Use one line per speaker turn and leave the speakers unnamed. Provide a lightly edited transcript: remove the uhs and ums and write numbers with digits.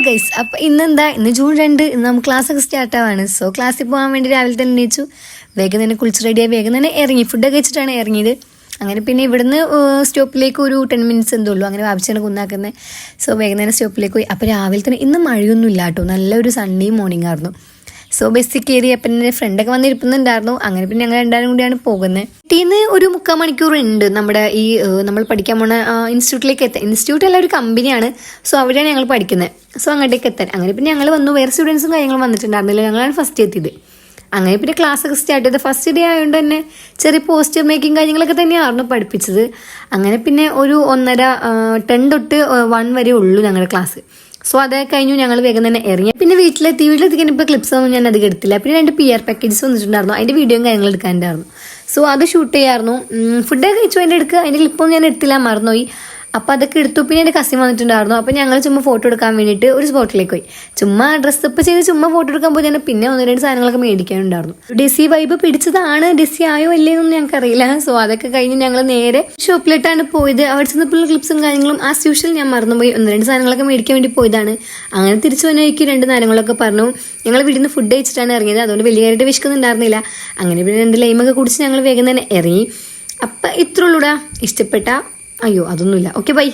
Guys, അപ്പോൾ ഇന്ന് June 2, ഇന്ന് നമുക്ക് ക്ലാസ്സൊക്കെ സ്റ്റാർട്ട് ആവാണ്. സോ ക്ലാസ്സിൽ പോകാൻ വേണ്ടി രാവിലെ തന്നെ എണീച്ചു, വേഗം തന്നെ കുളിച്ച് റെഡിയായി വേഗം തന്നെ ഇറങ്ങി. ഫുഡൊക്കെ വെച്ചിട്ടാണ് ഇറങ്ങിയത്. അങ്ങനെ പിന്നെ ഇവിടുന്ന് സ്റ്റോപ്പിലേക്ക് ഒരു 10 മിനിറ്റ്സ് എന്തോ ഉള്ളൂ, അങ്ങനെ വാപിച്ചാണ് കുന്നാക്കുന്നത്. സോ വേഗം തന്നെ സ്റ്റോപ്പിലേക്ക് പോയി. അപ്പോൾ രാവിലെ തന്നെ ഇന്ന് മഴയൊന്നും ഇല്ല കേട്ടോ, നല്ലൊരു സണ്ണി മോർണിംഗ് ആയിരുന്നു. സോ ബസ്സിൽ കയറി. അപ്പം എൻ്റെ ഫ്രണ്ടൊക്കെ വന്നിരിക്കുന്നുണ്ടായിരുന്നു. അങ്ങനെ പിന്നെ ഞങ്ങൾ രണ്ടാരും കൂടിയാണ് പോകുന്നത്. വീട്ടിൽ ഒരു 3/4 മണിക്കൂർ ഉണ്ട് നമ്മുടെ നമ്മൾ പഠിക്കാൻ പോണ ഇൻസ്റ്റിറ്റ്യൂട്ടിലേക്ക് എത്താൻ. ഇൻസ്റ്റിറ്റ്യൂട്ട് അല്ല, ഒരു കമ്പനിയാണ്. സോ അവിടെയാണ് ഞങ്ങൾ പഠിക്കുന്നത്. സോ അങ്ങോട്ടേക്ക് എത്താൻ. അങ്ങനെ പിന്നെ ഞങ്ങൾ വന്നു. വേറെ സ്റ്റുഡൻസും കാര്യങ്ങളും വന്നിട്ടുണ്ടായിരുന്നില്ല, ഞങ്ങളാണ് ഫസ്റ്റ് എത്തിയത്. അങ്ങനെ പിന്നെ ക്ലാസ്സൊക്കെ സ്റ്റാർട്ട് ചെയ്ത് ഫസ്റ്റ് ഡേ ആയതുകൊണ്ട് തന്നെ ചെറിയ പോസ്റ്റർ മേക്കിങ് കാര്യങ്ങളൊക്കെ തന്നെയായിരുന്നു പഠിപ്പിച്ചത്. അങ്ങനെ പിന്നെ ഒരു 10 തൊട്ട് 1 വരെ ഉള്ളൂ ഞങ്ങളുടെ ക്ലാസ്. സോ അതൊക്കെ കഴിഞ്ഞു ഞങ്ങൾ വേഗം തന്നെ ഇറങ്ങി. പിന്നെ വീട്ടിലെത്തിക്കാൻ ഇപ്പോൾ ക്ലിപ്സ് ഒന്നും ഞാൻ അധികം എടുത്തില്ല. പിന്നെ 2 PR പാക്കേജസ് വന്നിട്ടുണ്ടായിരുന്നു, അതിൻ്റെ വീഡിയോയും കാര്യങ്ങൾ എടുക്കാനുണ്ടായിരുന്നു. സോ അത് ഷൂട്ട് ചെയ്യായിരുന്നു. ഫുഡൊക്കെ കഴിച്ചു അതിൻ്റെ എടുക്കുക, അതിൻ്റെ ക്ലിപ്പൊന്നും ഞാൻ എടുത്തില്ല, മറന്നുപോയി. അപ്പോൾ അതൊക്കെ എടുത്തു. പിന്നെ എൻ്റെ കസിൻ വന്നിട്ടുണ്ടായിരുന്നു. അപ്പോൾ ഞങ്ങൾ ചുമ്മാ ഫോട്ടോ എടുക്കാൻ വേണ്ടിയിട്ട് ഒരു സ്പോട്ടിലേക്ക് പോയി. ചുമ്മാ ഡ്രസ്സപ്പ് ചെയ്ത് ചുമ്മാ ഫോട്ടോ എടുക്കാൻ പോയി. ഞാൻ പിന്നെ 1-2 സാധനങ്ങളൊക്കെ മേടിക്കാനുണ്ടായിരുന്നു. ഡെസി വൈബ് പിടിച്ചതാണ്, ഡെസി ആയോ അല്ലേന്നൊന്നും ഞങ്ങൾക്കറിയില്ല. സോ അതൊക്കെ കഴിഞ്ഞ് ഞങ്ങൾ നേരെ ഷോപ്പിലിട്ടാണ് പോയത്. അവിടെ ചെന്നപ്പോൾ ക്ലിപ്സും കാര്യങ്ങളും ആസ് യൂഷ്വൽ ഞാൻ മറന്നുപോയി. 1-2 സാധനങ്ങളൊക്കെ മേടിക്കാൻ വേണ്ടി പോയതാണ്. അങ്ങനെ തിരിച്ചു വന്നേക്ക് 2 സാധനങ്ങളൊക്കെ പറഞ്ഞു. ഞങ്ങൾ വീട്ടിൽ നിന്ന് ഫുഡ് കഴിച്ചിട്ടാണ് ഇറങ്ങിയത്, അതുകൊണ്ട് വലിയ കാര്യമായിട്ട് വിശക്കുന്നുണ്ടായിരുന്നില്ല. അങ്ങനെ പിന്നെ 2 ലൈമൊക്കെ കുടിച്ച് ഞങ്ങൾ വേഗം തന്നെ ഇറങ്ങി. അപ്പം ഇത്രയുള്ളൂടാ. ഇഷ്ടപ്പെട്ട അയ്യോ അതൊന്നുമില്ല. Okay, by.